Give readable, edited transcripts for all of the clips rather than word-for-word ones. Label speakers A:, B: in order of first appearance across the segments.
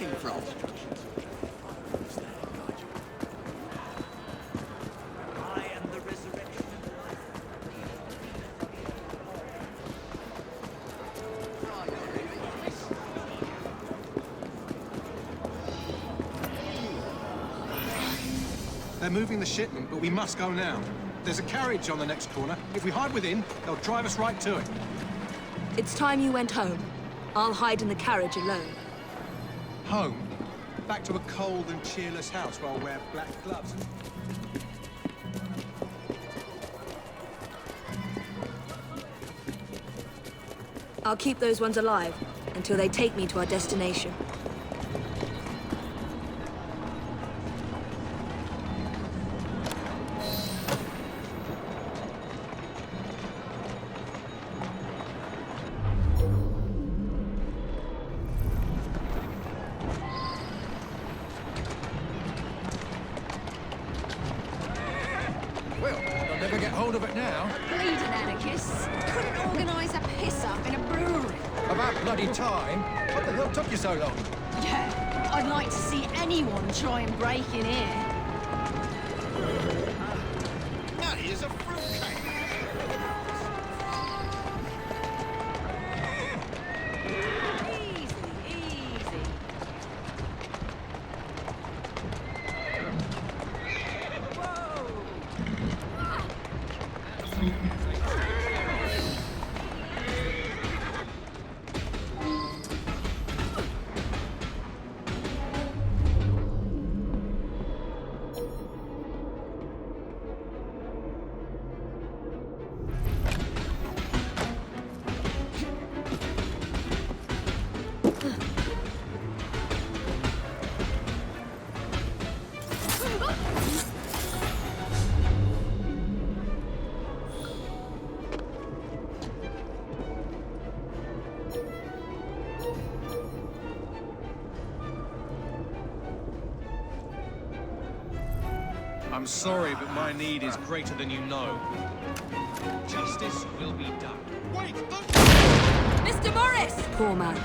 A: working from?
B: I am the resurrection.
C: They're moving the shipment, but we must go now. There's a carriage on the next corner. If we hide within, they'll drive us right to it.
D: It's time you went home. I'll hide in the carriage alone.
C: Home? Back to a cold and cheerless house where I'll wear black gloves.
D: I'll keep those ones alive until they take me to our destination.
E: Well, they'll never get hold of it now.
F: Bleeding anarchists couldn't organise a piss-up in a brewery.
E: About bloody time. What the hell took you so long?
F: Yeah, I'd like to see anyone try and break in here.
A: That is a fruitcake.
F: Easy.
C: I'm sorry, but my need is greater than you know. Justice will be done. Wait!
D: Mr. Morris! Poor man.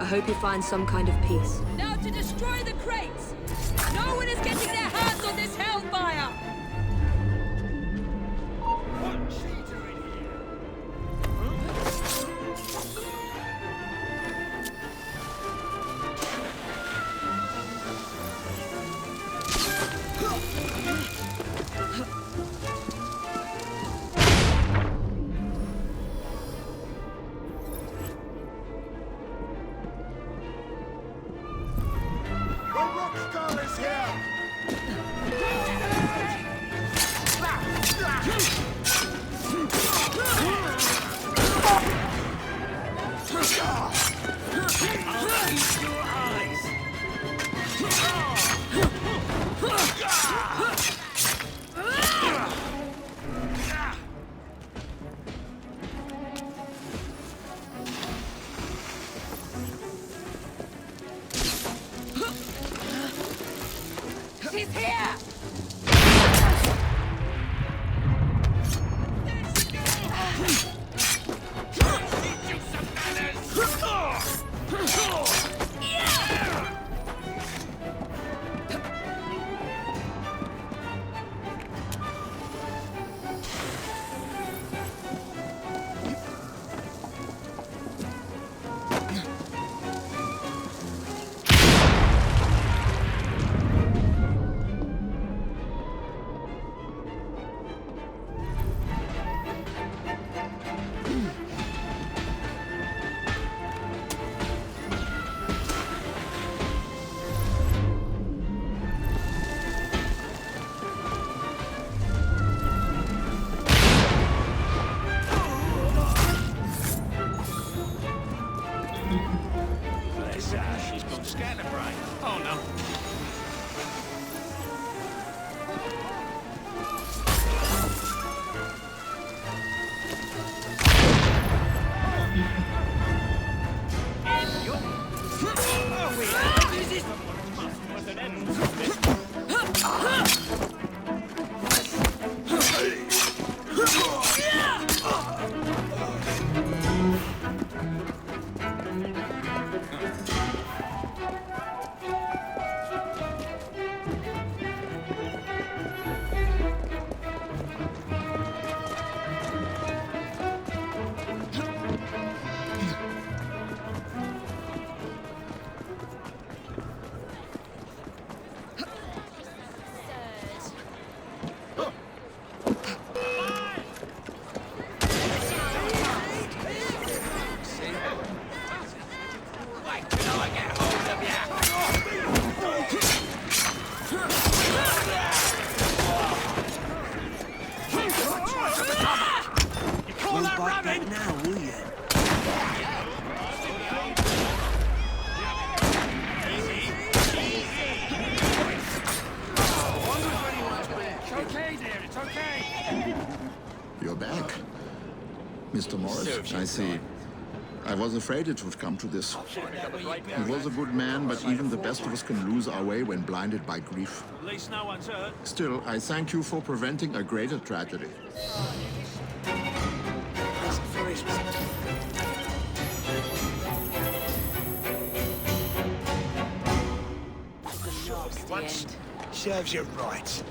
D: I hope he finds some kind of peace.
G: Now to destroy the crates! No one is getting their hands on this hellfire!
B: What cheater in here?
A: The Rockstar is here!
B: I'll eat your eyes!
G: She's here!
B: Teach you some manners! Bless her, she's gone scatterbrain. Oh no. Oh, we this is must an end to this.
A: Mr. Morris, I see. I was afraid it would come to this. He was a good man, but even the best of us can lose our way when blinded by grief.
B: At least no one's hurt.
A: Still, I thank you for preventing a greater tragedy. Once serves you right.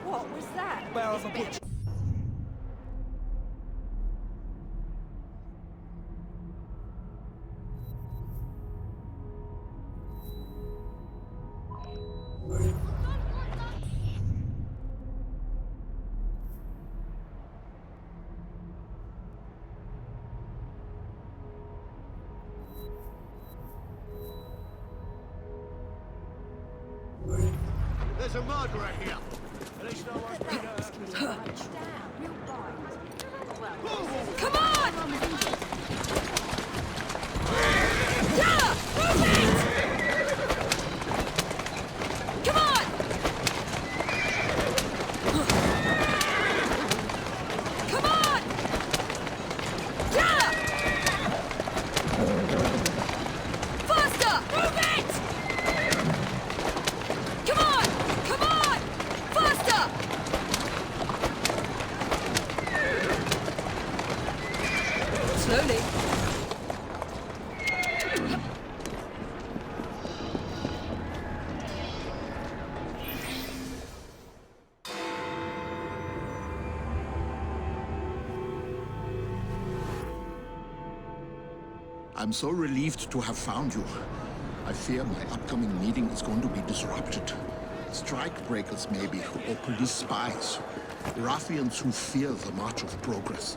G: What was that?
A: Barrel of a butcher. There's a murderer here. At least no one's been hurt.
G: Come on! Yeah! Move it! Come on! Come on! Yeah! Faster! Move it! Come on! Come on! Faster! Slowly.
A: I'm so relieved to have found you. I fear my upcoming meeting is going to be disrupted. Strikebreakers, maybe, or police spies. Ruffians who fear the march of progress.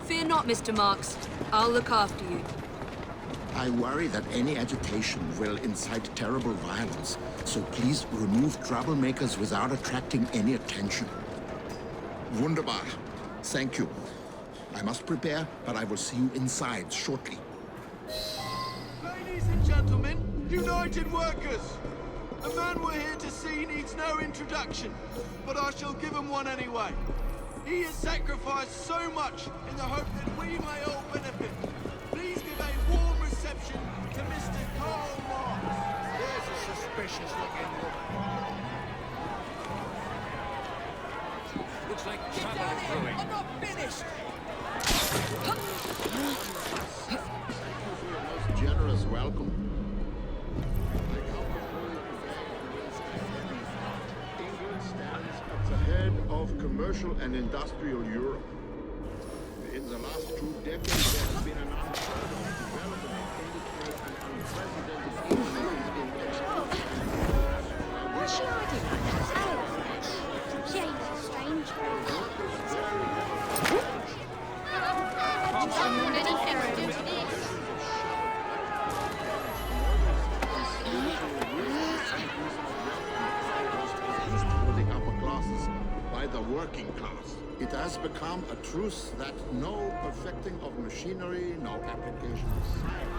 D: Fear not, Mr. Marks. I'll look after you.
A: I worry that any agitation will incite terrible violence, so please remove troublemakers without attracting any attention. Wunderbar. Thank you. I must prepare, but I will see you inside shortly.
H: Ladies and gentlemen, United Workers! The man we're here to see needs no introduction, but I shall give him one anyway. He has sacrificed so much in the hope that we may all benefit. Please give a warm reception to Mr. Karl Marx.
A: There's a suspicious-looking woman.
E: Looks like trouble brewing.
H: I'm not finished!
A: Most generous welcome. England stands at the head of commercial and industrial Europe. In the last 2 decades, there has been an unheard of development of industry and unprecedented increase in
I: What's she hiding like that? Oh, she ain't a strange
A: for the upper classes by the working class. It has become a truth that no perfecting of machinery, no application of science.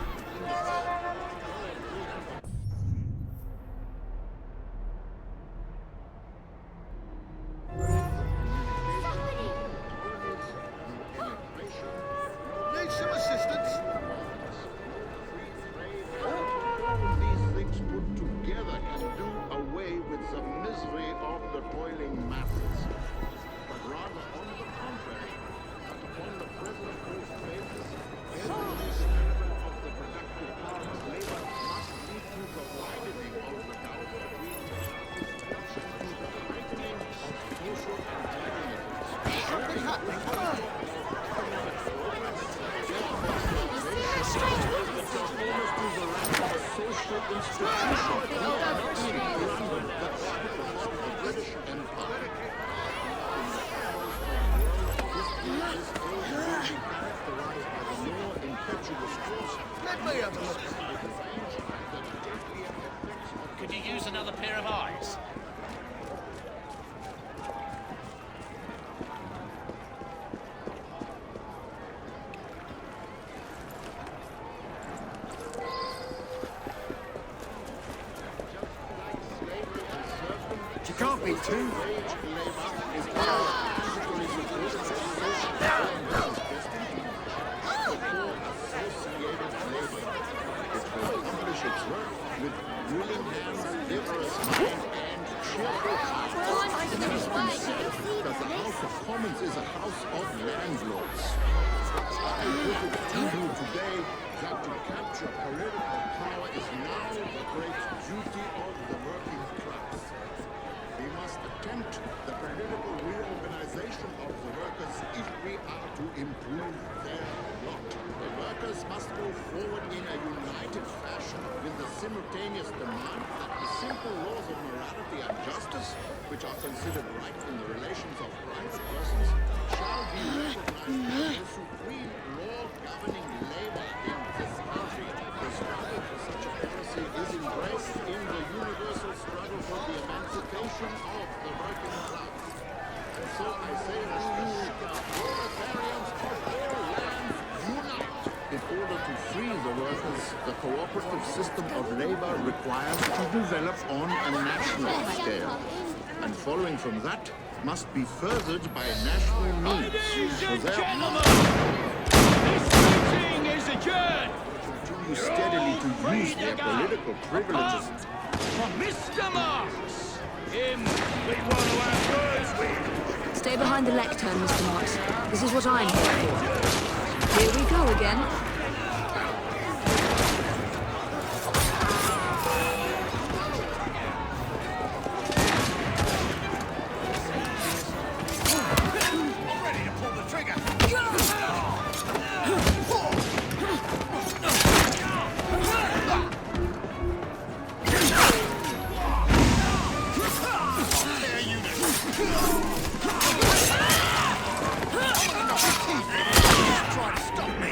H: Need some assistance?
A: All of these things put together can do away with the misery of the toiling masses. But rather, on the contrary, upon the present forced basis, every element of the productive part of labor must lead to the widening of the gulf between to the heightening of social
H: Let me have a look.
B: Could you use another pair of eyes?
E: She can't be too.
A: Wage labor is automatically supported by social associated labor. It will accomplish its work with willing hands, vigorous mind, and cheerful heart. It has been said that the House of Commons is a house of landlords. I put it to you today that to capture political power is now the great duty of the working class. We must attempt the political reorganization of the workers if we are to improve their lot. The workers must go forward in a united fashion with the simultaneous demand that the simple laws of morality and justice, which are considered right in the relations of private persons, shall be recognized as the supreme law governing labor in this country. The struggle for such a policy is embraced in the universal struggle for the emancipation of the working class. And so I say to you, proletarians of all lands, unite! In order to free the workers, the cooperative system of labor requires to develop on a national scale. And following from that must be furthered by national needs.
B: Ladies and
A: For
B: gentlemen, this meeting is adjourned.
A: continue steadily to use their political privileges.
B: From Mr. Marx. Him we want to have words with.
D: Stay behind the lectern, Mr. Marks. This is what I'm here for. Here we go again.
E: Ready to pull the trigger. Try to stop me.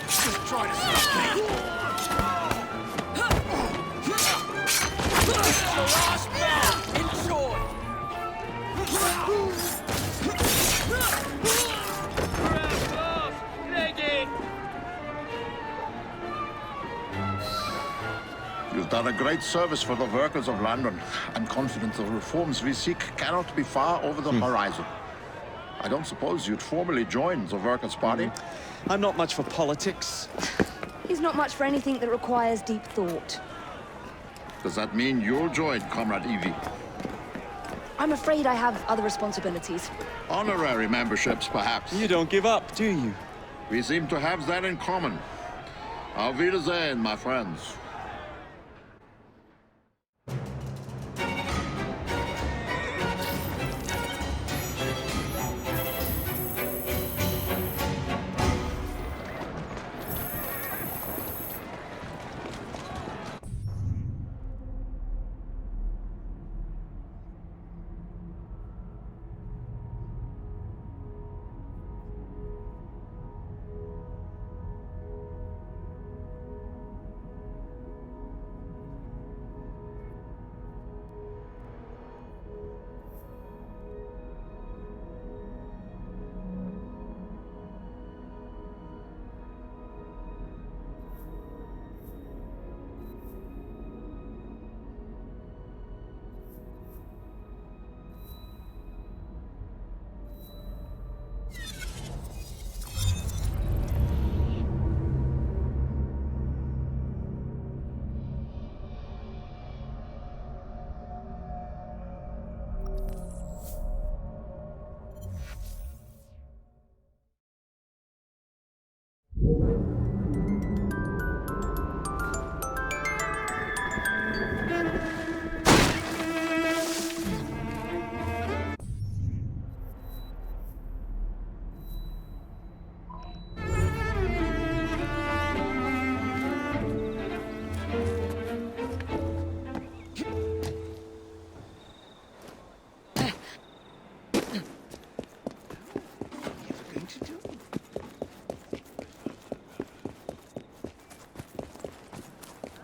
E: Just try to stop me. The last man. Enjoy.
B: Wrap off. Leg it.
A: You've done a great service for the workers of London. I'm confident the reforms we seek cannot be far over the horizon. I don't suppose you'd formally join the Workers' Party?
J: I'm not much for politics.
D: He's not much for anything that requires deep thought.
A: Does that mean you'll join, Comrade Evie?
D: I'm afraid I have other responsibilities.
A: Honorary memberships, perhaps.
J: You don't give up, do you?
A: We seem to have that in common. Auf Wiedersehen, my friends.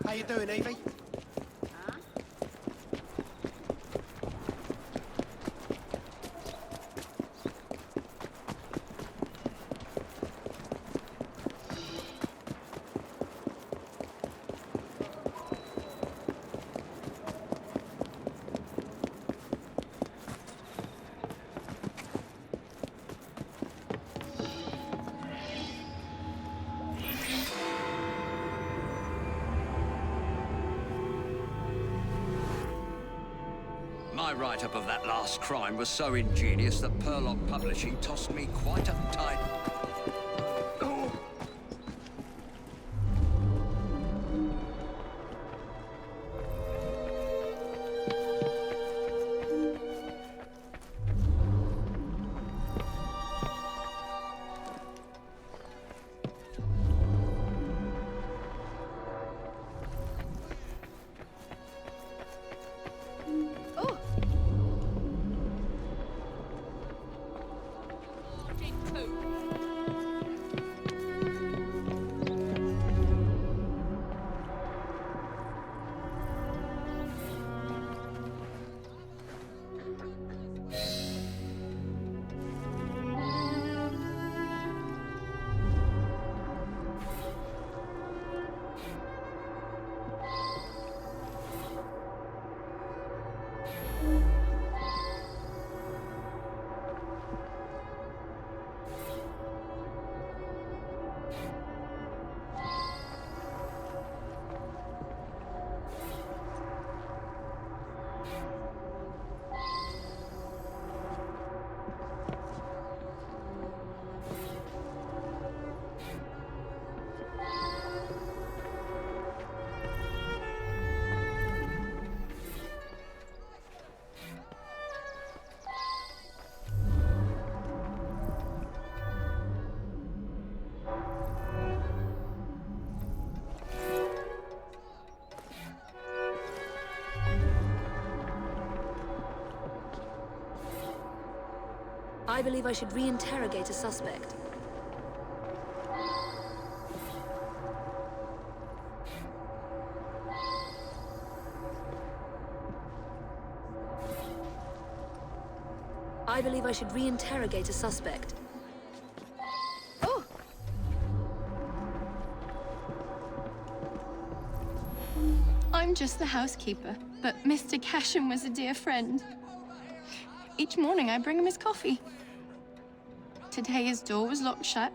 E: How you doing, Evie?
K: My write-up of that last crime was so ingenious that Purlock Publishing tossed me quite a tight...
D: I believe I should re-interrogate a suspect. I believe I should re-interrogate a suspect.
F: Oh! I'm just the housekeeper, but Mr. Cashin was a dear friend. Each morning I bring him his coffee. Today his door was locked shut.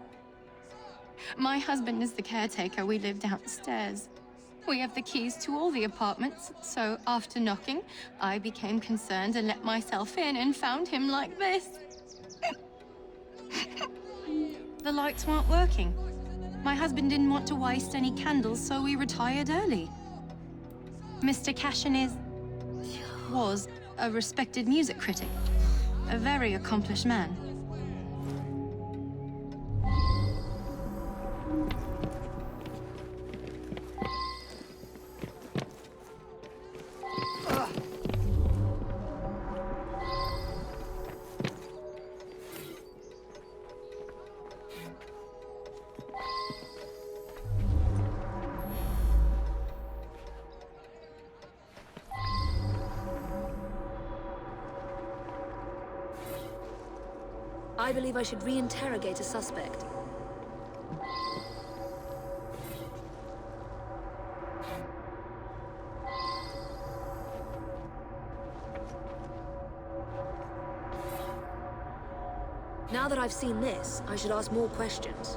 F: My husband is the caretaker. We live downstairs. We have the keys to all the apartments, so after knocking, I became concerned and let myself in and found him like this. The lights weren't working. My husband didn't want to waste any candles, so we retired early. Mr. Cashin was a respected music critic, a very accomplished man.
D: I believe I should re-interrogate a suspect. Now that I've seen this, I should ask more questions.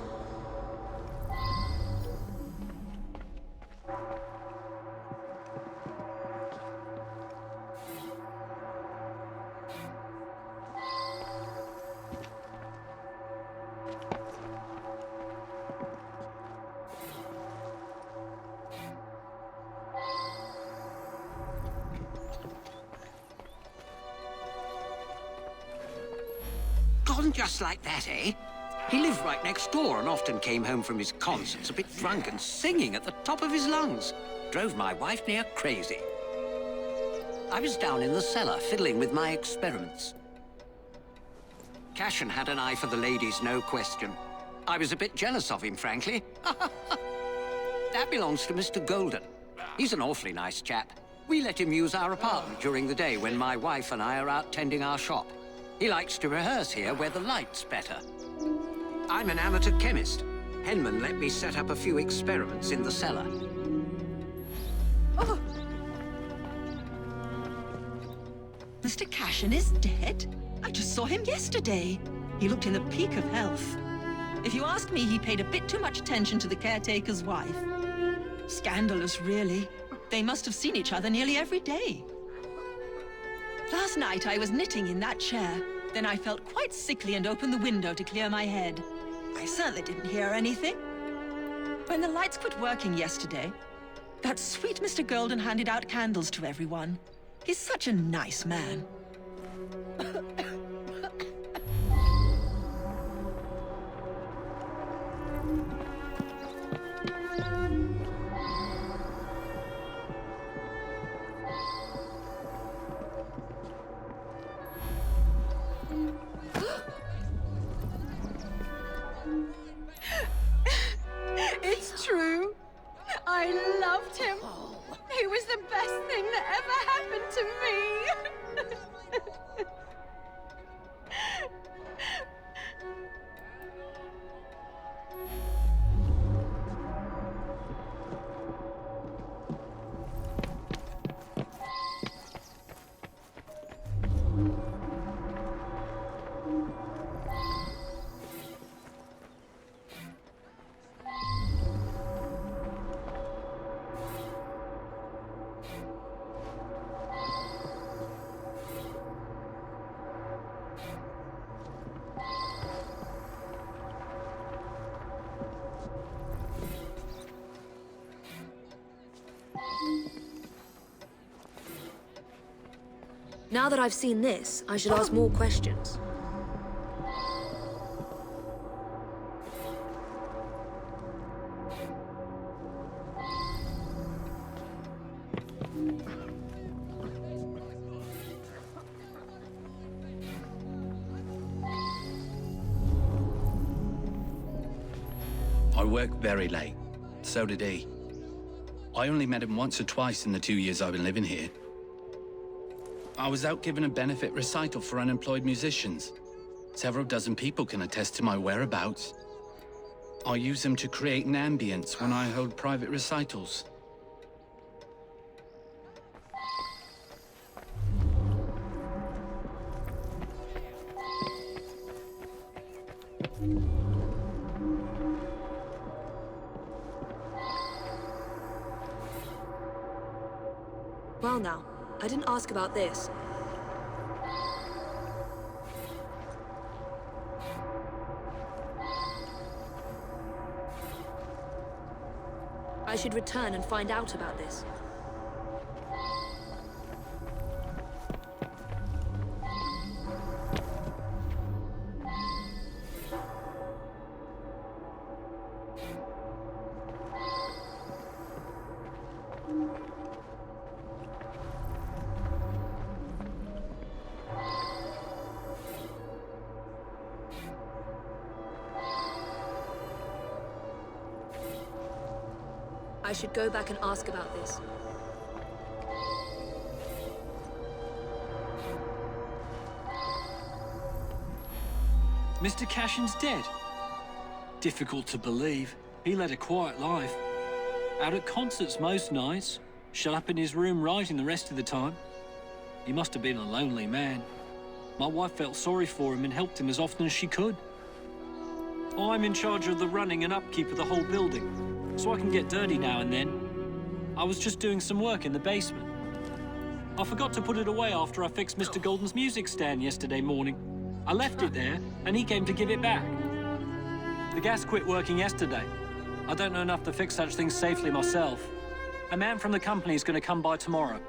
K: Gone just like that, eh? He lived right next door and often came home from his concerts a bit drunk and singing at the top of his lungs. Drove my wife near crazy. I was down in the cellar fiddling with my experiments. Cashin had an eye for the ladies, no question. I was a bit jealous of him, frankly. That belongs to Mr. Golden. He's an awfully nice chap. We let him use our apartment during the day when my wife and I are out tending our shop. He likes to rehearse here where the light's better. I'm an amateur chemist. Henman let me set up a few experiments in the cellar.
L: Oh. Mr. Cashin is dead? I just saw him yesterday. He looked in the peak of health. If you ask me, he paid a bit too much attention to the caretaker's wife. Scandalous, really. They must have seen each other nearly every day. Last night I was knitting in that chair. Then I felt quite sickly and opened the window to clear my head. I certainly didn't hear anything. When the lights quit working yesterday, that sweet Mr. Golden handed out candles to everyone. He's such a nice man.
F: It's true. I loved him. He was the best thing that ever happened to me.
D: Now that I've seen this, I should ask more questions.
B: I worked very late. So did he. I only met him once or twice in the 2 years I've been living here. I was out giving a benefit recital for unemployed musicians. Several dozen people can attest to my whereabouts. I use them to create an ambience when I hold private recitals.
D: Well now, I didn't ask about this. I should return and find out about this. I should go back and ask about this.
M: Mr. Cashin's dead. Difficult to believe. He led a quiet life. Out at concerts most nights, shut up in his room writing the rest of the time. He must have been a lonely man. My wife felt sorry for him and helped him as often as she could. I'm in charge of the running and upkeep of the whole building, so I can get dirty now and then. I was just doing some work in the basement. I forgot to put it away after I fixed Mr. Golden's music stand yesterday morning. I left it there, and he came to give it back. The gas quit working yesterday. I don't know enough to fix such things safely myself. A man from the company is going to come by tomorrow.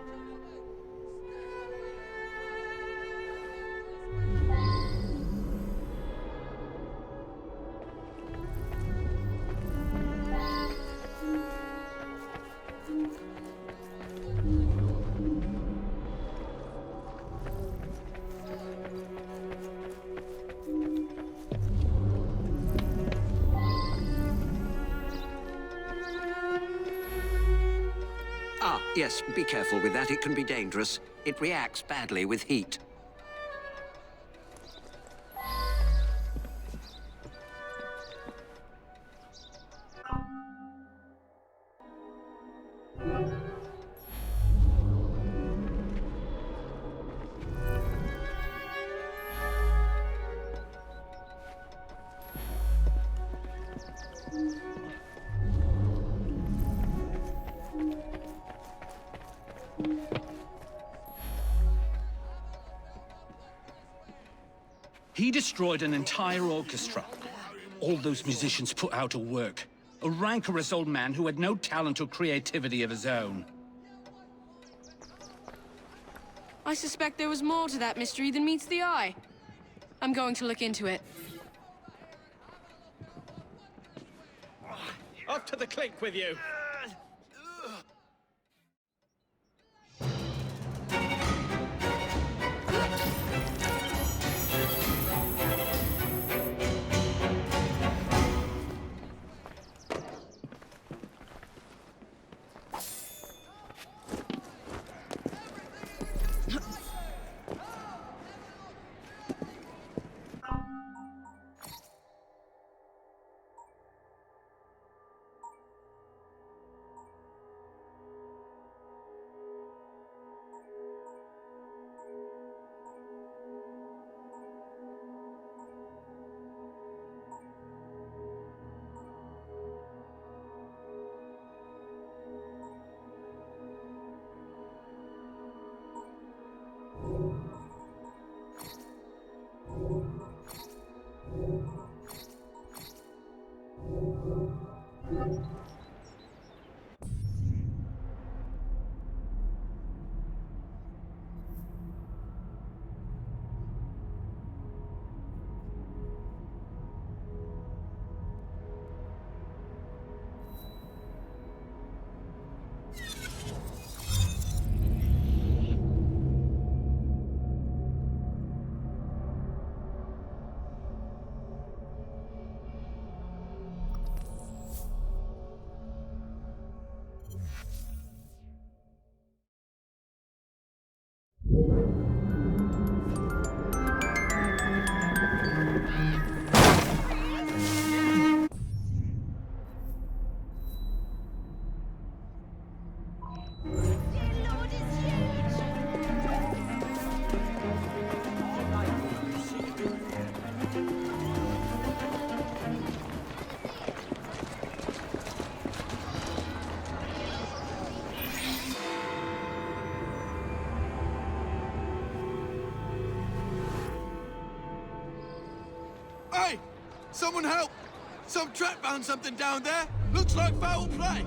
K: Yes, be careful with that. It can be dangerous. It reacts badly with heat.
B: He destroyed an entire orchestra. All those musicians put out of work. A rancorous old man who had no talent or creativity of his own.
D: I suspect there was more to that mystery than meets the eye. I'm going to look into it.
C: Up to the clink with you!
H: Hey! Someone help! Some trap found something down there! Looks like foul play!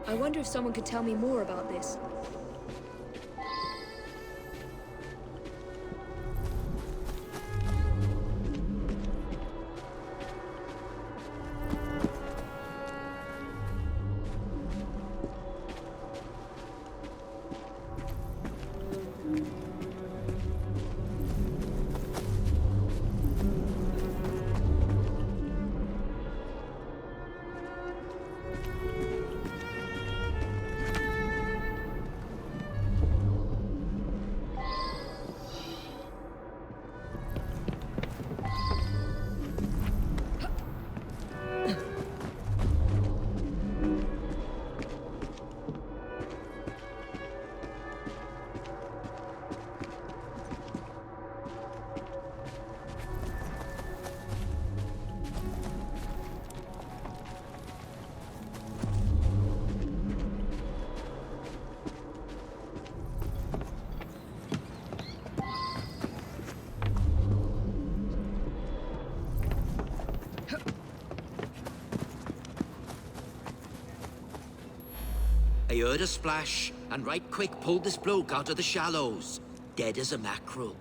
D: I wonder if someone could tell me more about this.
N: I heard a splash, and right quick pulled this bloke out of the shallows, dead as a mackerel.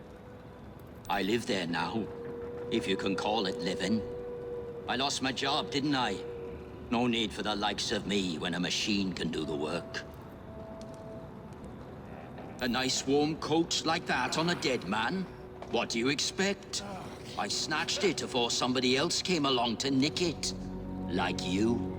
N: I live there now, if you can call it living. I lost my job, didn't I? No need for the likes of me when a machine can do the work. A nice warm coat like that on a dead man? What do you expect? I snatched it before somebody else came along to nick it. Like you.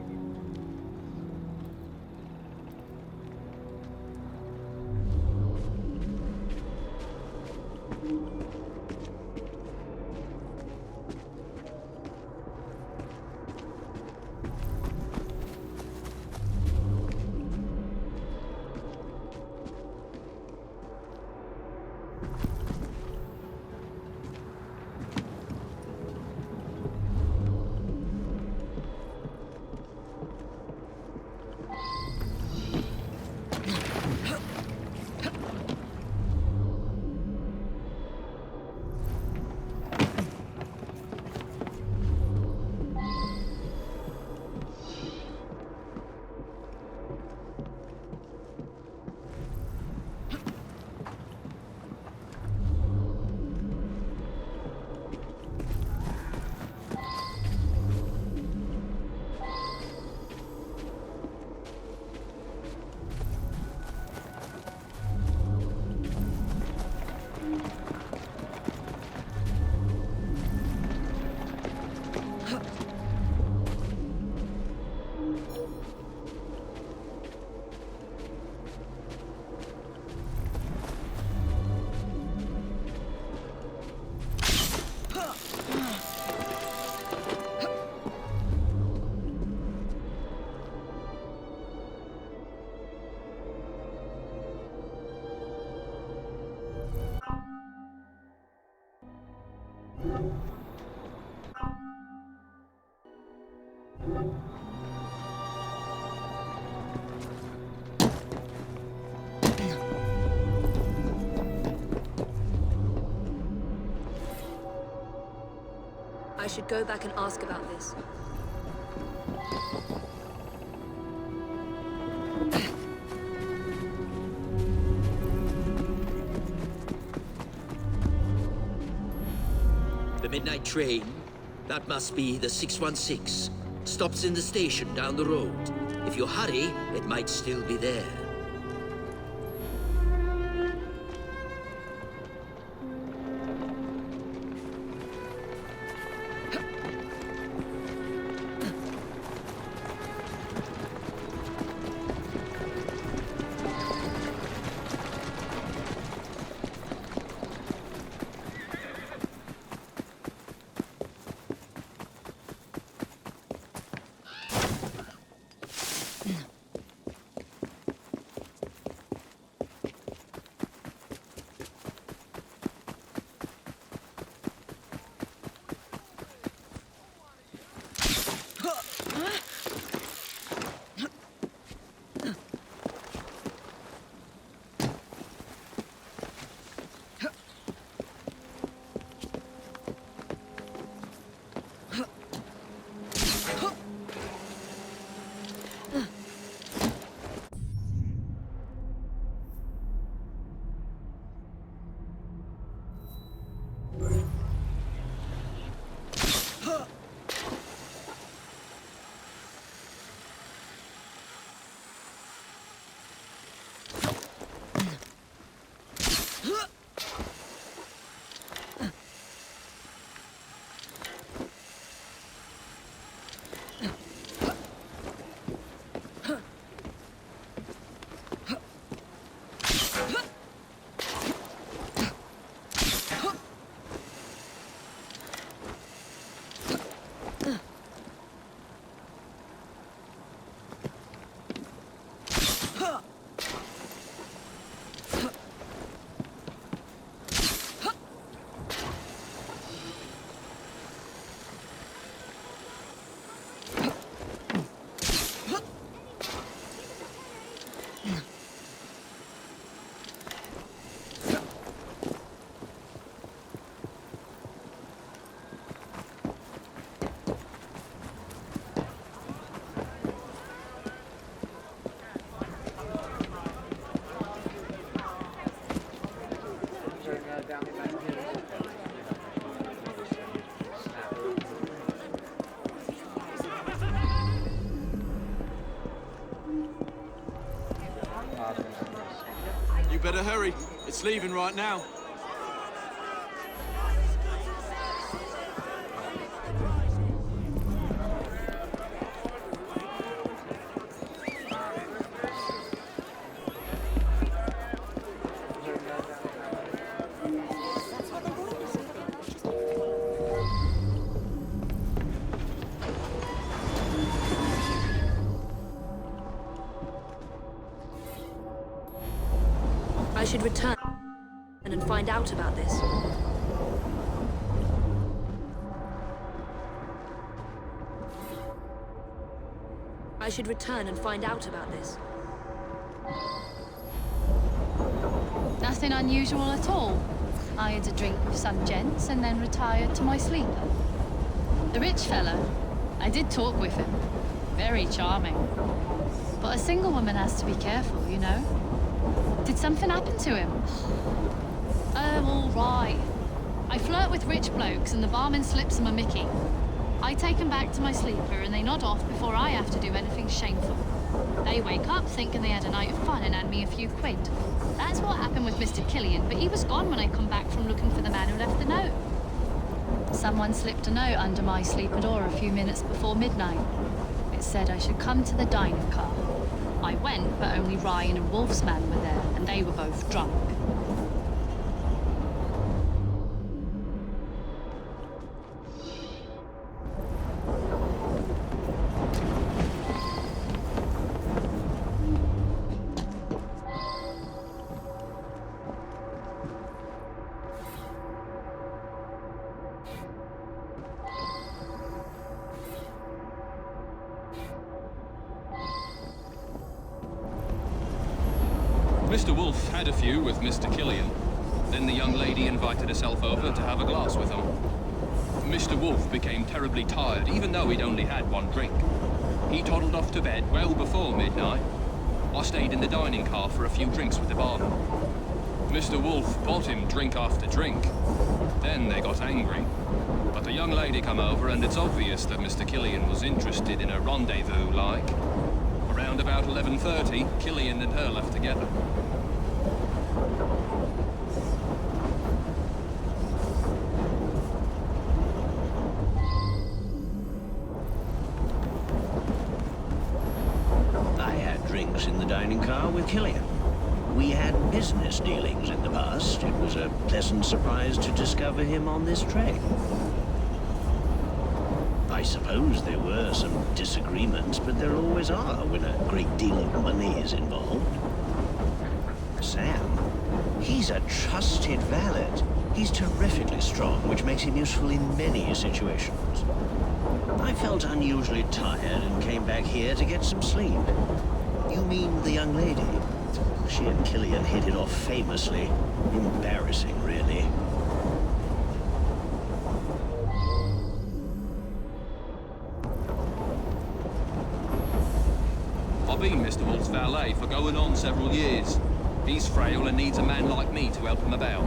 D: I should go back and ask about this.
N: The midnight train? That must be the 616. Stops in the station down the road. If you hurry, it might still be there.
H: You better hurry. It's leaving right now.
D: I should return and find out about this. I should return and find out about this.
F: Nothing unusual at all. I had a drink with some gents and then retired to my sleeper. The rich fellow, I did talk with him. Very charming. But a single woman has to be careful, you know. Did something happen to him? Oh, all right. I flirt with rich blokes and the barman slips them a Mickey. I take them back to my sleeper and they nod off before I have to do anything shameful. They wake up thinking they had a night of fun and hand me a few quid. That's what happened with Mr. Killian, but he was gone when I come back from looking for the man who left the note. Someone slipped a note under my sleeper door a few minutes before midnight. It said I should come to the dining car. I went, but only Ryan and Wolf's man were there, and they were both drunk.
O: Mr. Wolf had a few with Mr. Killian. Then the young lady invited herself over to have a glass with him. Mr. Wolf became terribly tired, even though he'd only had one drink. He toddled off to bed well before midnight. I stayed in the dining car for a few drinks with the barman. Mr. Wolf bought him drink after drink. Then they got angry. But the young lady come over, and it's obvious that Mr. Killian was interested in a rendezvous, like. Around about 11:30, Killian and her left together.
P: I had drinks in the dining car with Killian. We had business dealings in the past. It was a pleasant surprise to discover him on this train. I suppose there were some disagreements, but there always are when a great deal of money is involved. Sam, he's a trusted valet. He's terrifically strong, which makes him useful in many situations. I felt unusually tired and came back here to get some sleep. You mean the young lady? She and Killian hit it off famously. Embarrassing, really.
O: I've been Mr. Wolf's valet for going on several years. He's frail and needs a man like me to help him about.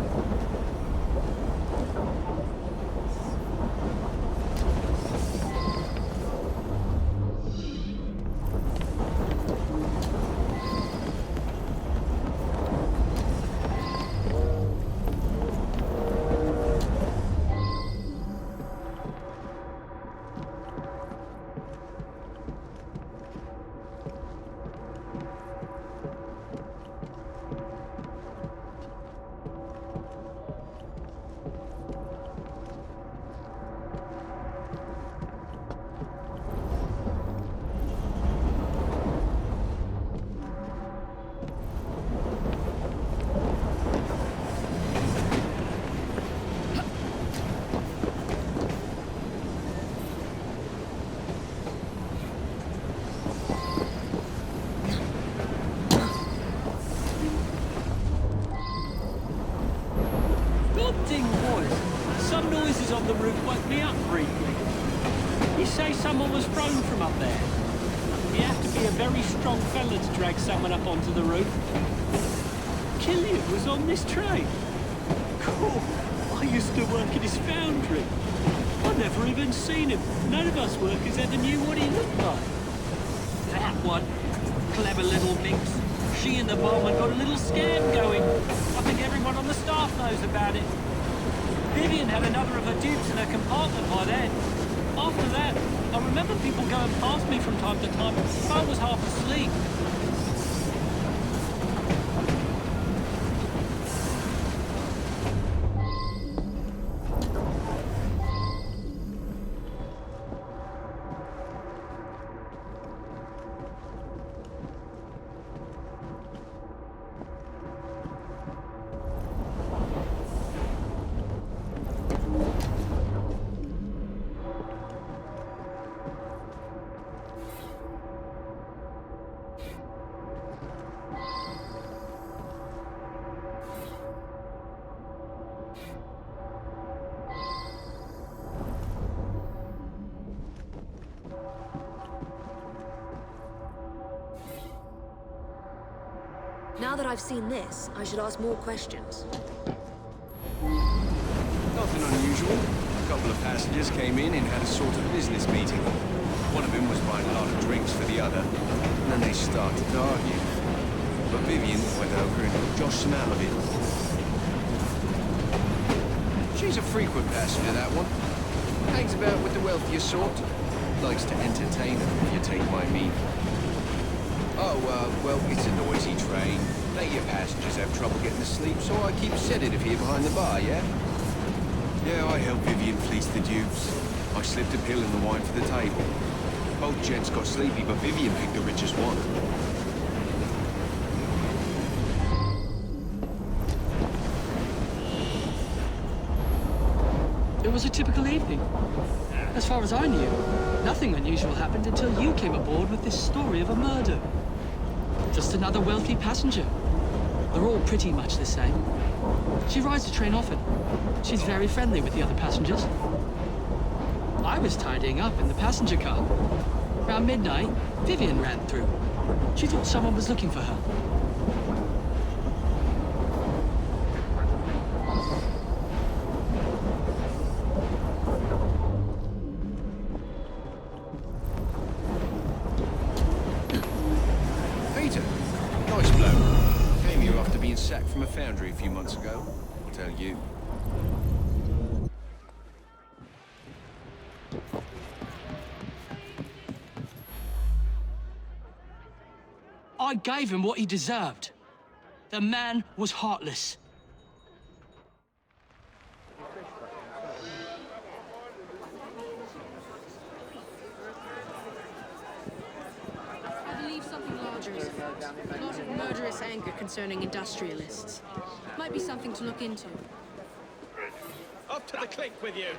M: Some noises on the roof woke me up briefly. You say someone was thrown from up there? You have to be a very strong fella to drag someone up onto the roof. Killian was on this train. Cool. I used to work at his foundry. I've never even seen him. None of us workers ever knew what he looked like. That one. Clever little minx. She and the barman got a little scam going. I think everyone on the staff knows about it. Vivian had another of her dupes in her compartment by then. After that, I remember people going past me from time to time, but I was half asleep.
D: Now that I've seen this, I should ask more questions.
C: Nothing unusual. A couple of passengers came in and had a sort of business meeting. One of them was buying a lot of drinks for the other, and then they started to argue. But Vivian went over and joshed them out of it. She's a frequent passenger, that one. Hangs about with the wealthier sort. Likes to entertain them, if you take my meaning. Oh, well, it's a noisy train. Later passengers have trouble getting to sleep, so I keep a sedative here behind the bar, yeah? Yeah, I helped Vivian fleece the dupes. I slipped a pill in the wine for the table. Both gents got sleepy, but Vivian picked the richest one.
Q: It was a typical evening. As far as I knew, nothing unusual happened until you came aboard with this story of a murder. Just another wealthy passenger. They're all pretty much the same. She rides the train often. She's very friendly with the other passengers. I was tidying up in the passenger car. Around midnight, Vivian ran through. She thought someone was looking for her.
C: Nice bloke. Came here after being sacked from a foundry a few months ago. I'll tell you.
Q: I gave him what he deserved. The man was heartless.
D: I believe something larger is afoot. A lot of murderous anger concerning industrialists. Might be something to look into.
C: Up to the clink with you.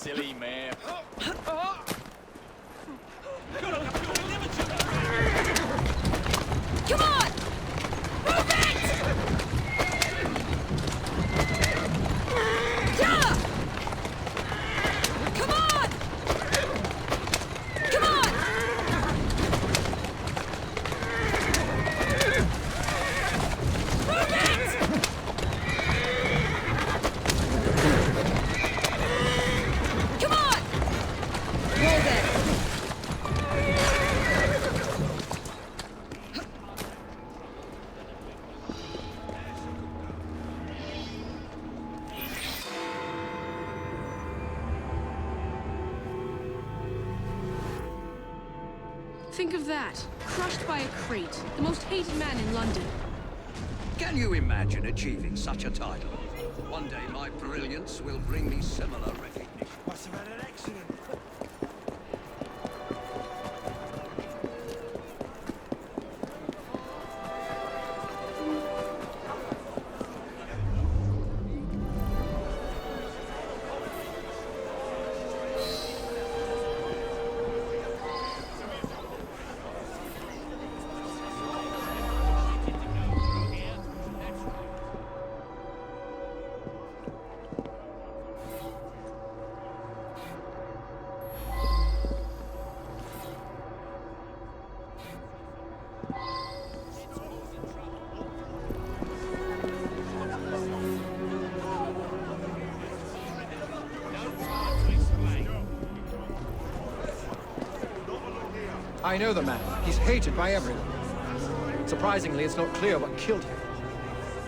R: silly mare.
G: Come on! Move it! Yeah! Come on! Come on! Move it! Come on! Roll then.
D: Think of that. Crushed by a crate. The most hated man in London.
K: Can you imagine achieving such a title? One day my brilliance will bring me similar recognition.
R: Must have had an accident.
E: I know the man. He's hated by everyone. Surprisingly, it's not clear what killed him.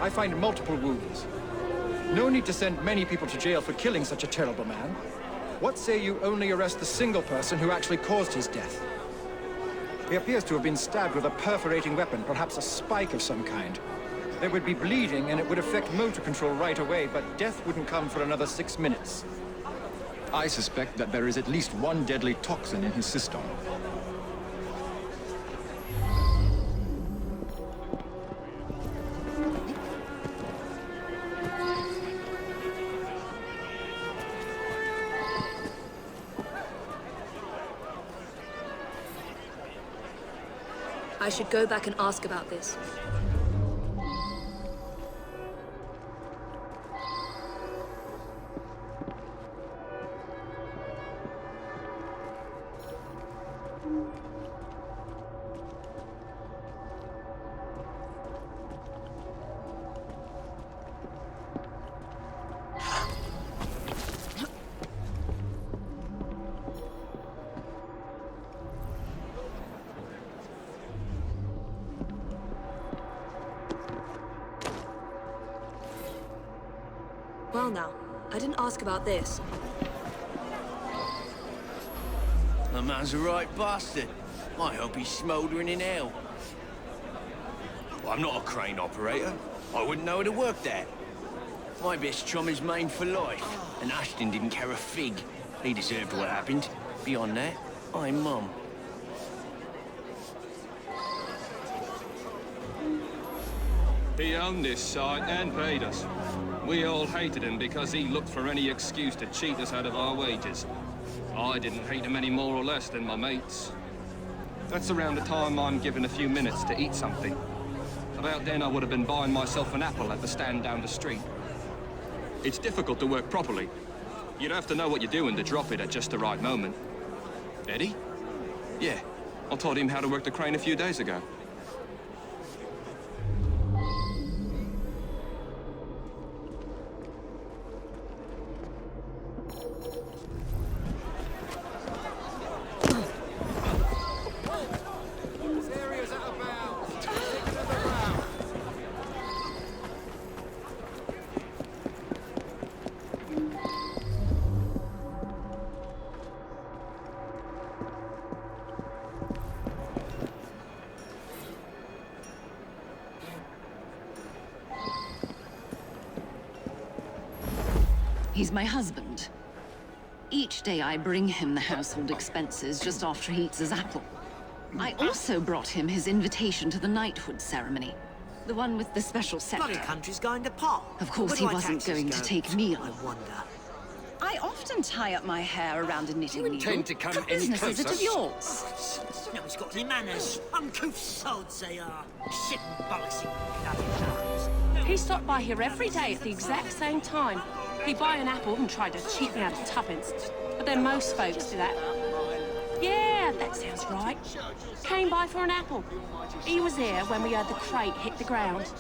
E: I find multiple wounds. No need to send many people to jail for killing such a terrible man. What say you only arrest the single person who actually caused his death? He appears to have been stabbed with a perforating weapon, perhaps a spike of some kind. There would be bleeding and it would affect motor control right away, but death wouldn't come for another 6 minutes. I suspect that there is at least one deadly toxin in his system.
G: I should go back and ask about this. Well now, I didn't ask about this.
C: The man's a right bastard. I hope he's smouldering in hell. Well, I'm not a crane operator. I wouldn't know how to work that. My best chum is maimed for life, and Ashton didn't care a fig. He deserved what happened. Beyond that, I'm mum.
O: He owned this site and paid us. We all hated him because he looked for any excuse to cheat us out of our wages. I didn't hate him any more or less than my mates. That's around the time I'm given a few minutes to eat something. About then I would have been buying myself an apple at the stand down the street. It's difficult to work properly. You'd have to know what you're doing to drop it at just the right moment. Eddie? Yeah, I taught him how to work the crane a few days ago.
S: He's my husband. Each day I bring him the household expenses just after he eats his apple. I also brought him his invitation to the knighthood ceremony. The one with the special scepter.
T: Bloody country's going to pot.
S: Of course
T: Where
S: he
T: do our
S: wasn't
T: taxes
S: going
T: go?
S: to take me
T: I
S: along.
T: wonder.
S: I often tie up my hair around a knitting needle.
K: intend to come
S: What
K: any
S: business is it
K: closer?
S: of yours?
R: No one's got any manners. Uncouth sods they are. Shit and bollocksy bloody clowns.
G: He stopped by here every day at the exact same time. He'd buy an apple and try to cheat me out of tuppence. But then most folks do that. Yeah, that sounds right. Came by for an apple. He was here when we heard the crate hit the ground.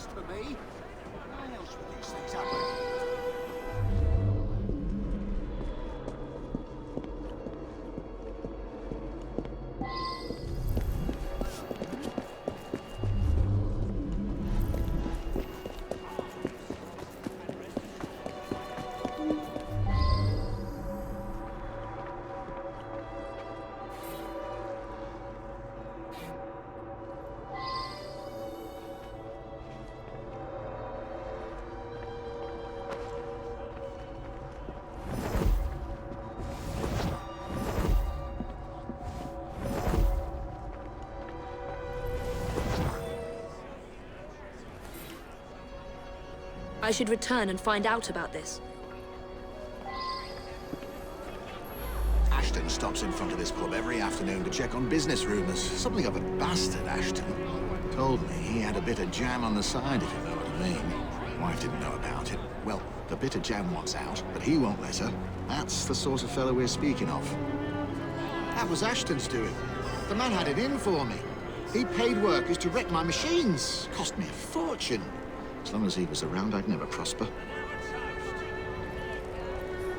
G: I should return and find out about this.
T: Ashton stops in front of this club every afternoon to check on business rumours. Something of a bastard, Ashton. Told me he had a bit of jam on the side, if you know what I mean. Wife didn't know about it. Well, the bit of jam wants out, but he won't let her. That's the sort of fellow we're speaking of. That was Ashton's doing. The man had it in for me. He paid workers to wreck my machines. Cost me a fortune. As long as he was around, I'd never prosper.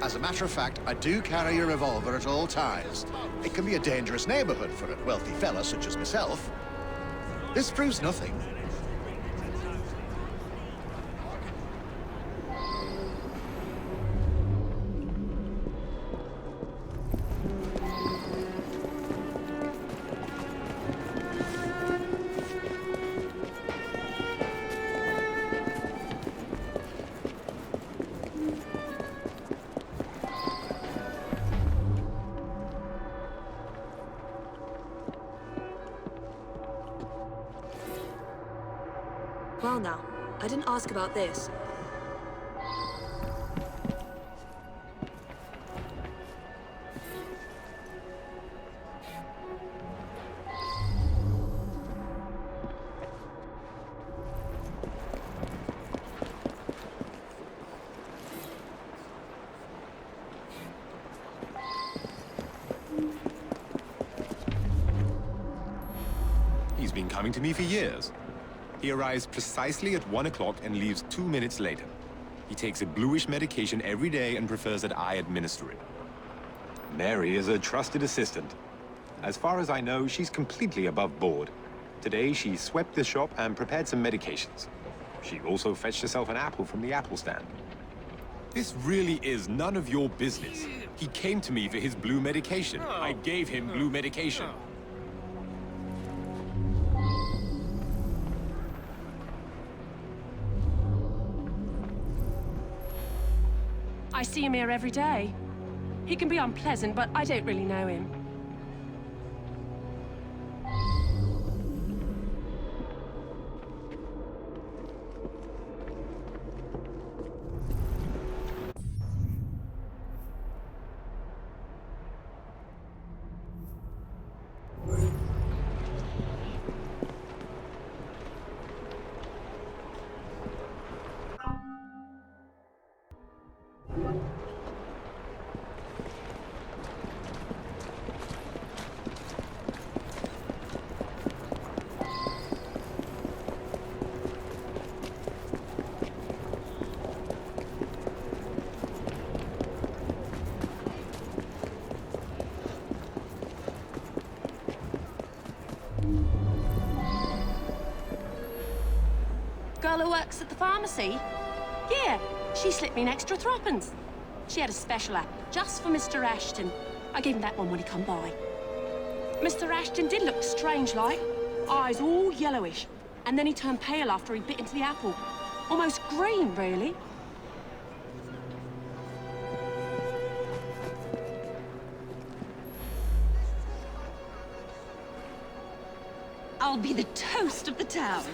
T: As a matter of fact, I do carry a revolver at all times. It can be a dangerous neighborhood for a wealthy fella such as myself. This proves nothing.
G: Well now, I didn't ask about this.
U: He's been coming to me for years. He arrives precisely at 1 o'clock and leaves 2 minutes later. He takes a bluish medication every day and prefers that I administer it. Mary is a trusted assistant. As far as I know, she's completely above board. Today, she swept the shop and prepared some medications. She also fetched herself an apple from the apple stand. This really is none of your business. He came to me for his blue medication. I gave him blue medication.
G: I see him here every day. He can be unpleasant, but I don't really know him. Girl who works at the pharmacy? Yeah, she slipped me an extra threepence. She had a special app just for Mr. Ashton. I gave him that one when he come by. Mr. Ashton did look strange-like. Eyes all yellowish. And then he turned pale after he bit into the apple. Almost green, really.
S: I'll be the toast of the town.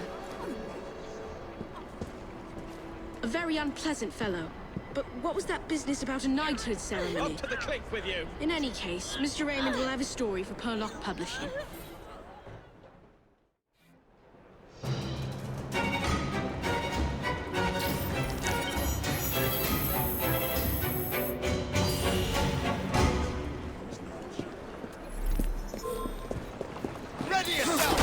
G: A very unpleasant fellow.
D: But what was that business about a knighthood ceremony?
J: Up to the cliff with you!
D: In any case, Mr. Raymond will have a story for Purlock Publishing.
J: Ready yourself!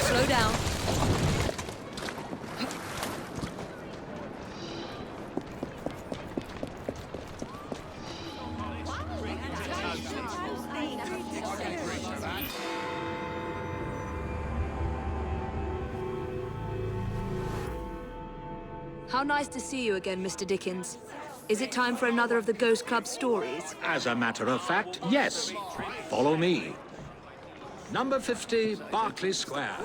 L: Slow down.
I: How nice to see you again, Mr. Dickens. Is it time for another of the Ghost Club stories?
V: As a matter of fact, yes. Follow me. Number 50, Berkeley Square.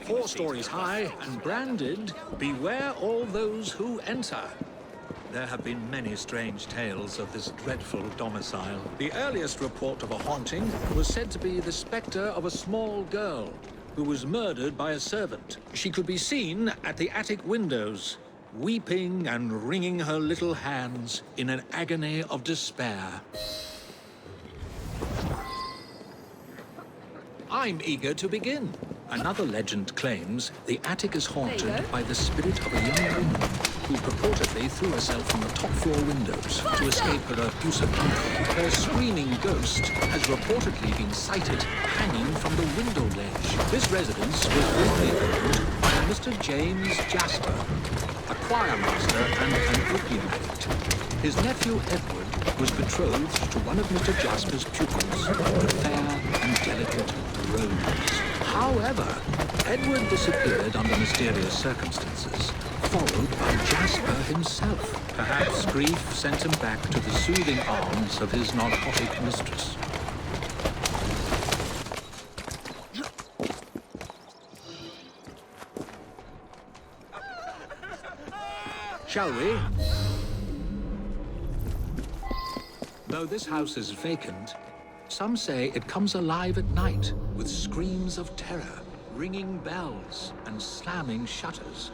V: 4 stories high and branded, "Beware all those who enter." There have been many strange tales of this dreadful domicile. The earliest report of a haunting was said to be the spectre of a small girl who was murdered by a servant. She could be seen at the attic windows, weeping and wringing her little hands in an agony of despair. I'm eager to begin. Another legend claims the attic is haunted by the spirit of a young woman who purportedly threw herself from the top floor windows to escape her abusive uncle. Her screaming ghost has reportedly been sighted hanging from the window ledge. This residence was briefly owned by a Mr. James Jasper, a choir master and an opium addict. His nephew Edward was betrothed to one of Mr. Jasper's pupils, the fair and delicate Rose. However, Edward disappeared under mysterious circumstances, followed by Jasper himself. Perhaps grief sent him back to the soothing arms of his narcotic mistress. Shall we? Though this house is vacant, some say it comes alive at night with screams of terror, ringing bells, and slamming shutters.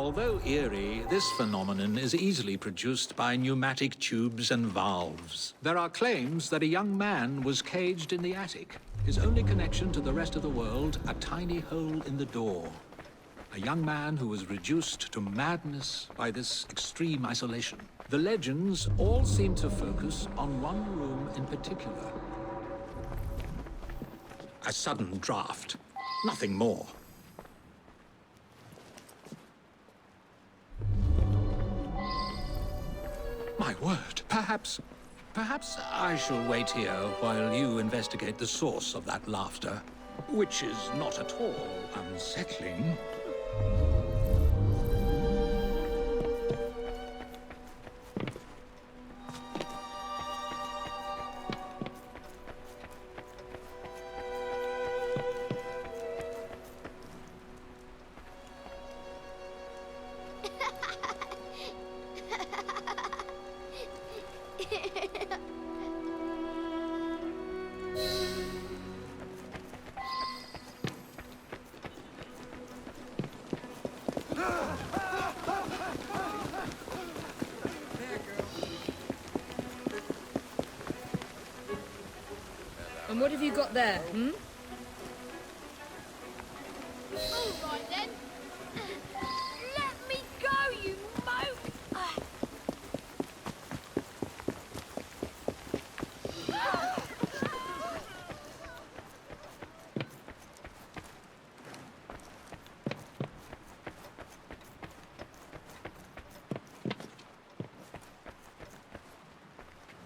V: Although eerie, this phenomenon is easily produced by pneumatic tubes and valves. There are claims that a young man was caged in the attic. His only connection to the rest of the world, a tiny hole in the door. A young man who was reduced to madness by this extreme isolation. The legends all seem to focus on one room in particular. A sudden draft. Nothing more. My word, perhaps I shall wait here while you investigate the source of that laughter, which is not at all unsettling.
A: And what have you got there, hmm?
B: All right then. Let me go, you moke!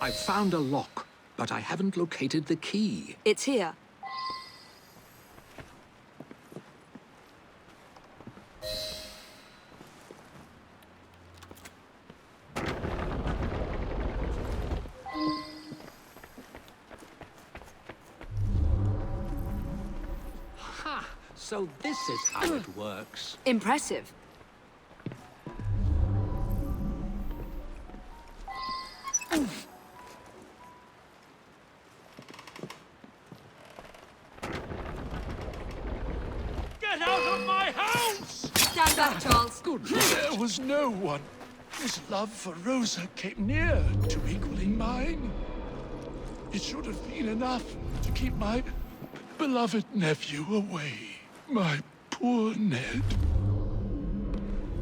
V: I've found a lock, but I haven't located the key.
I: It's here.
V: Ha! So this is how it works.
I: Impressive.
H: Get out of my house!
I: Stand back, Charles.
H: There was no one whose love for Rosa came near to equaling mine. It should have been enough to keep my beloved nephew away. My poor Ned.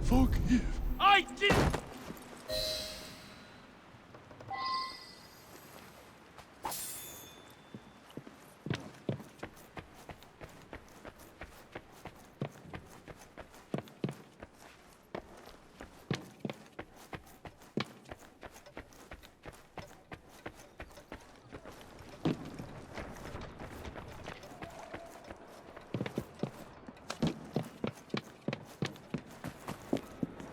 H: Forgive. I did.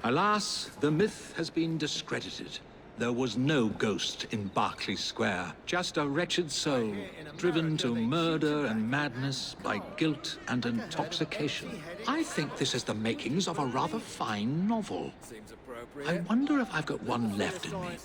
V: Alas, the myth has been discredited. There was no ghost in Berkeley Square, just a wretched soul, driven to murder and madness by guilt and intoxication. I think this is the makings of a rather fine novel. I wonder if I've got one left in me.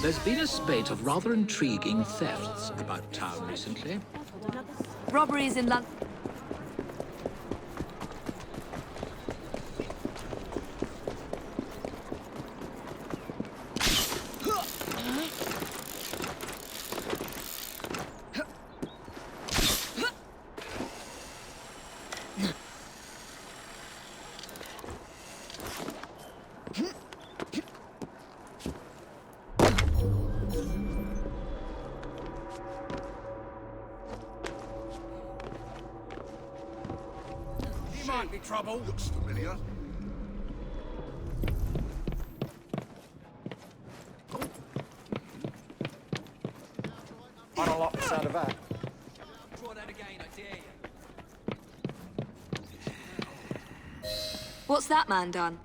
V: There's been a spate of rather intriguing thefts about town recently.
I: Robberies in London.
H: Might be trouble. Looks familiar.
E: I don't like the sound of that.
M: Try that again, I dare you.
I: What's that man done?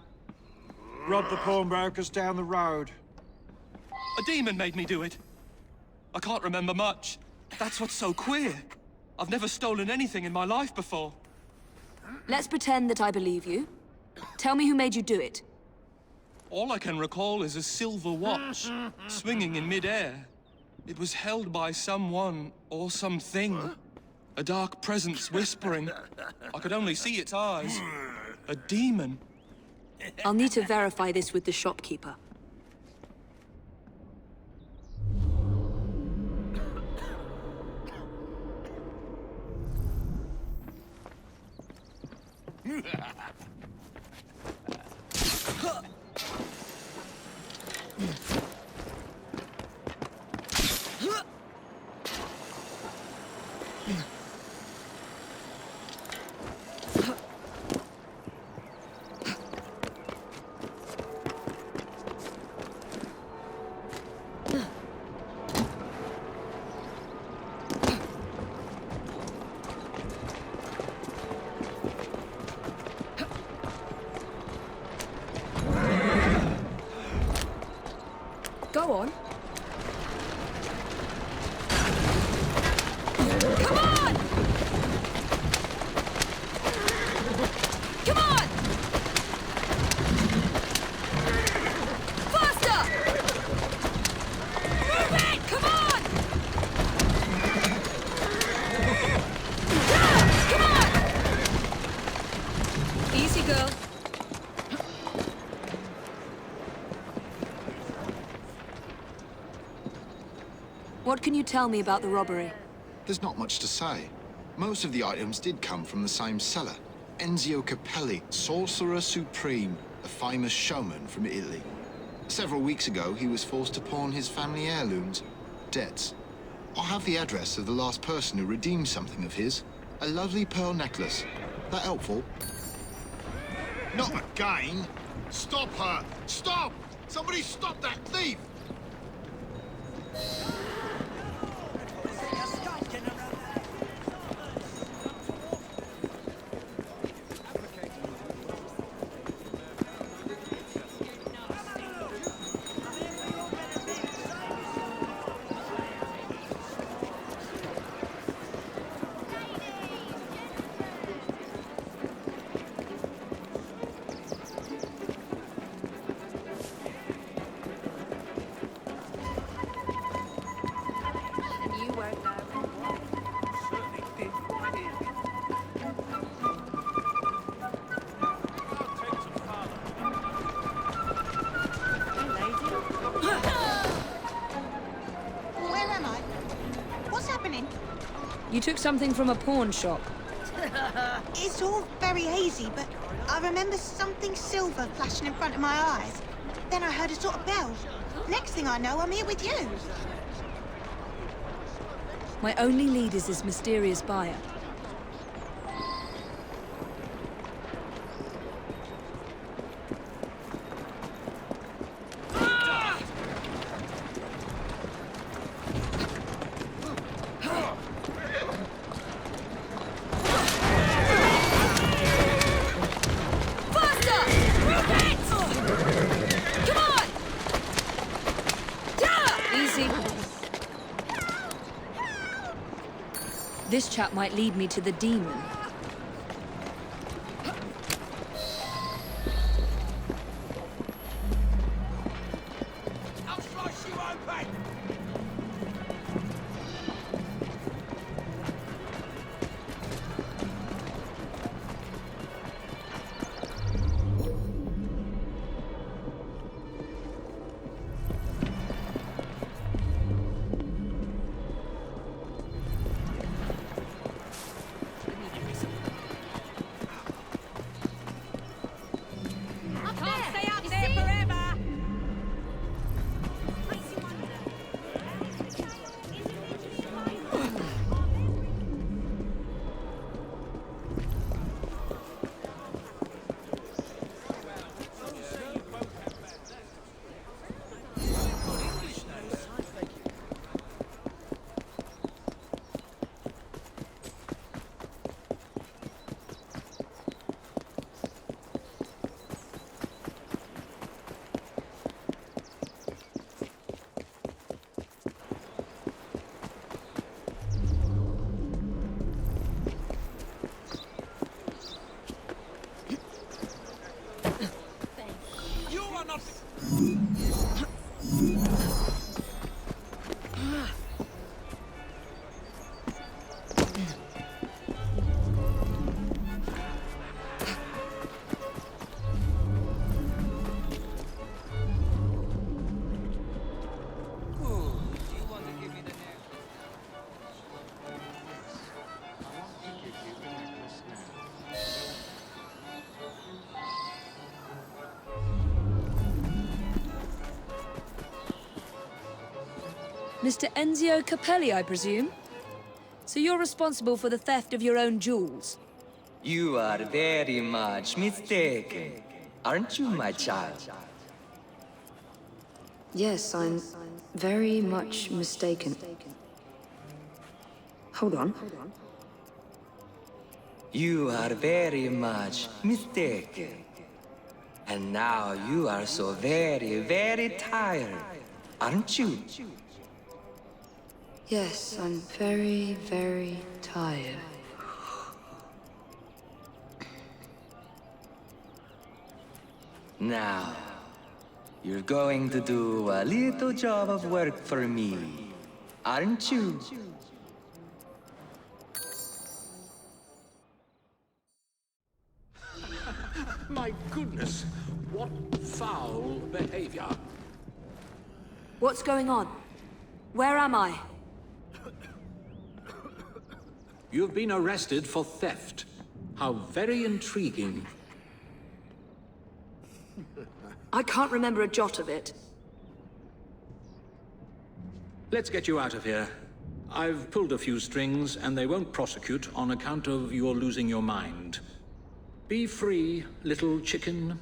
J: Rob the pawnbrokers down the road.
O: A demon made me do it. I can't remember much. That's what's so queer. I've never stolen anything in my life before.
I: Let's pretend that I believe you. Tell me who made you do it.
O: All I can recall is a silver watch, swinging in mid-air. It was held by someone or something. A dark presence whispering. I could only see its eyes. A demon.
I: I'll need to verify this with the shopkeeper. Go on. Come on! Come on! Faster! Move it! Come on! Come on! Easy, girl. What can you tell me about the robbery?
T: There's not much to say. Most of the items did come from the same seller. Enzio Capelli, Sorcerer Supreme, a famous showman from Italy. Several weeks ago, he was forced to pawn his family heirlooms. Debts. I have the address of the last person who redeemed something of his. A lovely pearl necklace. That helpful?
H: Not again! Stop her! Stop! Somebody stop that thief!
I: You took something from a pawn shop.
A: It's all very hazy, but I remember something silver flashing in front of my eyes. Then I heard a sort of bell. Next thing I know, I'm here with you.
I: My only lead is this mysterious buyer. This chap might lead me to the demon.
H: I'll slice you open!
U: die.
B: Can't stay up there forever!
R: You are not...
I: Mr. Enzio Capelli, I presume? So you're responsible for the theft of your own jewels?
F: You are very much mistaken, aren't you, my child?
N: Yes, I'm very much mistaken. Hold on.
F: You are very much mistaken. And now you are so very, very tired, aren't you?
N: Yes, I'm very, very tired.
F: Now, you're going to do a little job of work for me, aren't you?
V: My goodness, what foul behavior.
I: What's going on? Where am I?
V: You've been arrested for theft. How very intriguing.
N: I can't remember a jot of it.
V: Let's get you out of here. I've pulled a few strings, and they won't prosecute on account of your losing your mind. Be free, little chicken.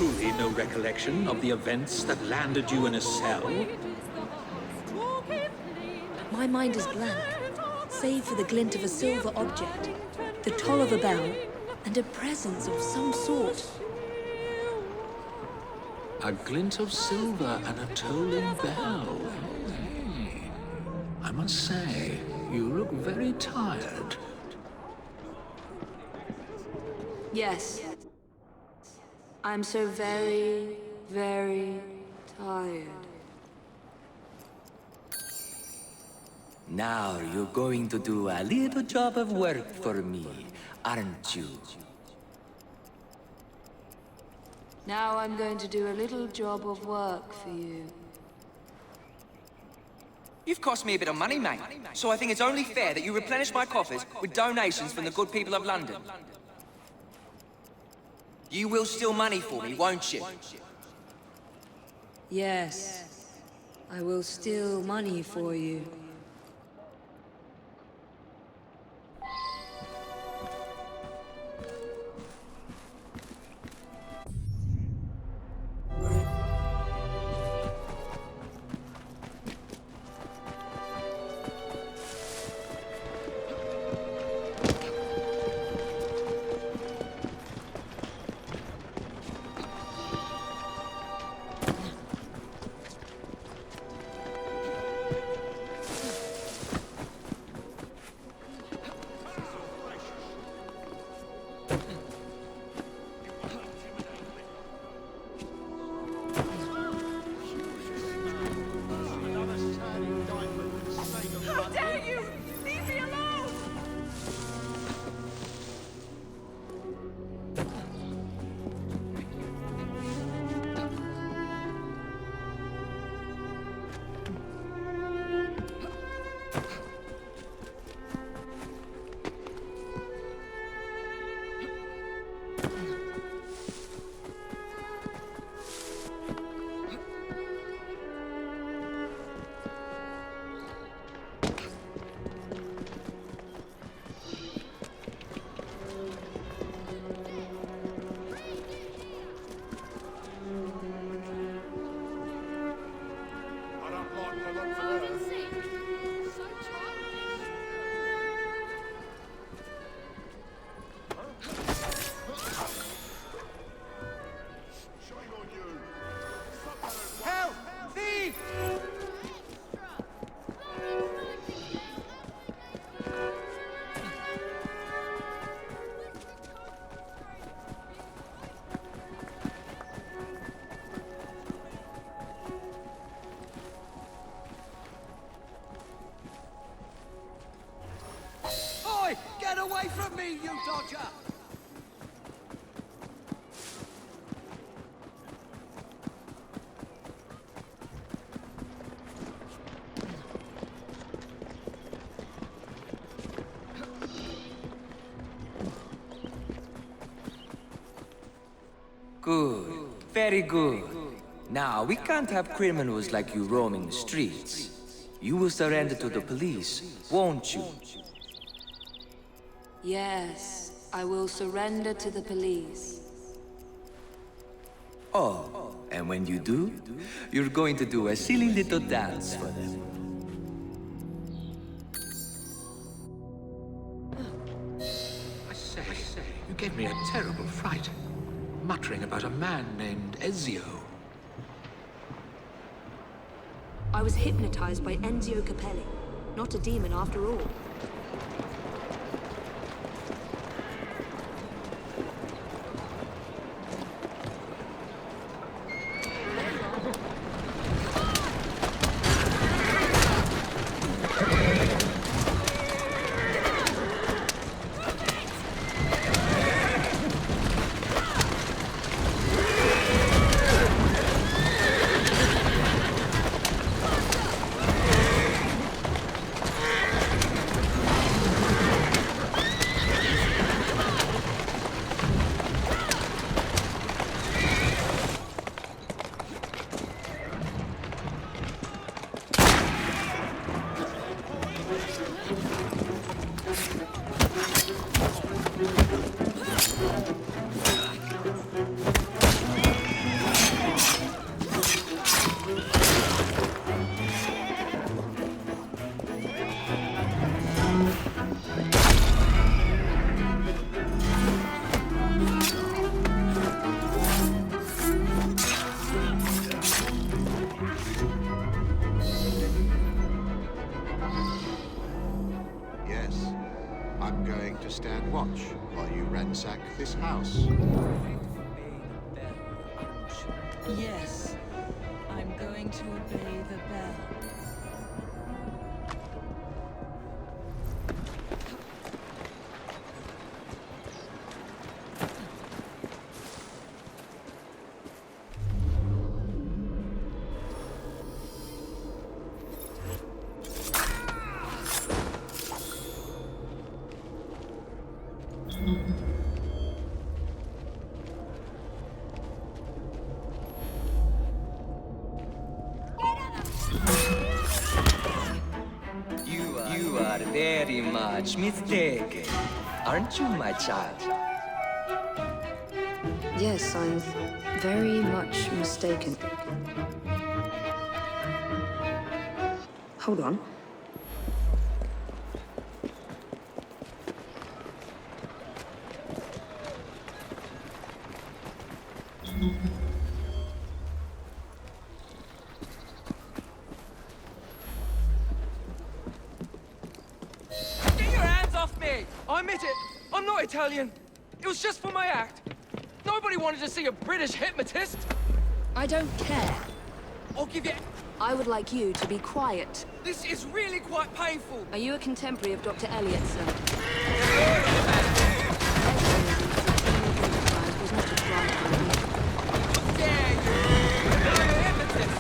V: truly no recollection of the events that landed you in a cell?
I: My mind is blank, save for the glint of a silver object, the toll of a bell, and a presence of some sort.
V: A glint of silver and a tolling bell. Hey. I must say, you look very tired.
I: Yes. I'm so very, very tired.
F: Now you're going to do a little job of work for me, aren't you?
I: Now I'm going to do a little job of work for you.
F: You've cost me a bit of money, mate. So I think it's only fair that you replenish my coffers with donations from the good people of London. You will steal money for me, won't you?
I: Yes. I will steal money for you.
K: Get away from me, you dodger!
F: Good. Very good. Now, we can't have criminals like you roaming the streets. You will surrender to the police, won't you?
I: Yes, I will surrender to the police.
F: Oh, and when you do, you're going to do a silly little dance for them.
V: I say, you gave me a terrible fright. Muttering about a man named Ezio.
I: I was hypnotized by Enzio Capelli. Not a demon after all.
T: while you ransack this house.
L: Yes, I'm going to obey the bell.
F: You are very much mistaken, aren't you, my child?
N: Yes, I'm very much mistaken. Hold on.
P: Get your hands off me! I admit it, I'm not Italian. It was just for my act. Nobody wanted to see a British hypnotist.
I: I don't care.
P: I'll give you...
I: I would like you to be quiet.
P: This is really quite painful.
I: Are you a contemporary of Dr. Elliotson?
P: Dare you! I'm a hypnotist.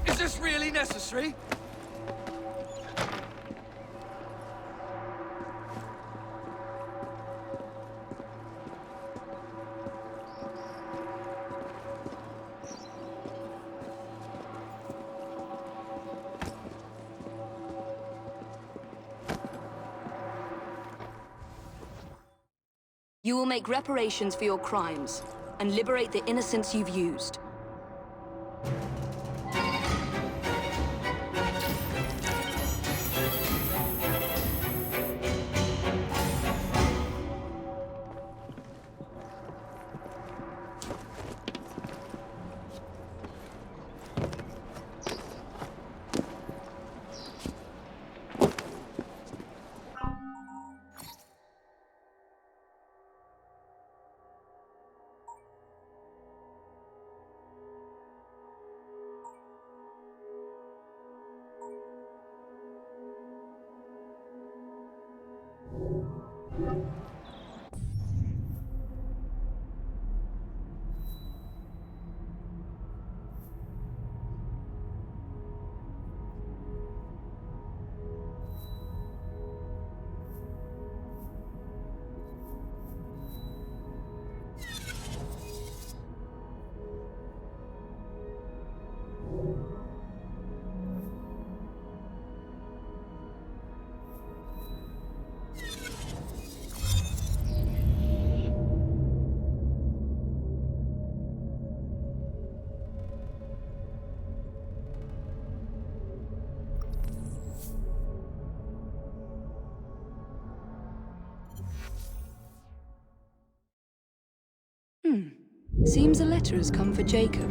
P: Is this really necessary?
I: You will make reparations for your crimes and liberate the innocents you've used. Seems a letter has come for Jacob.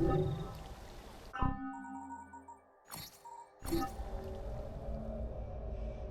A: you.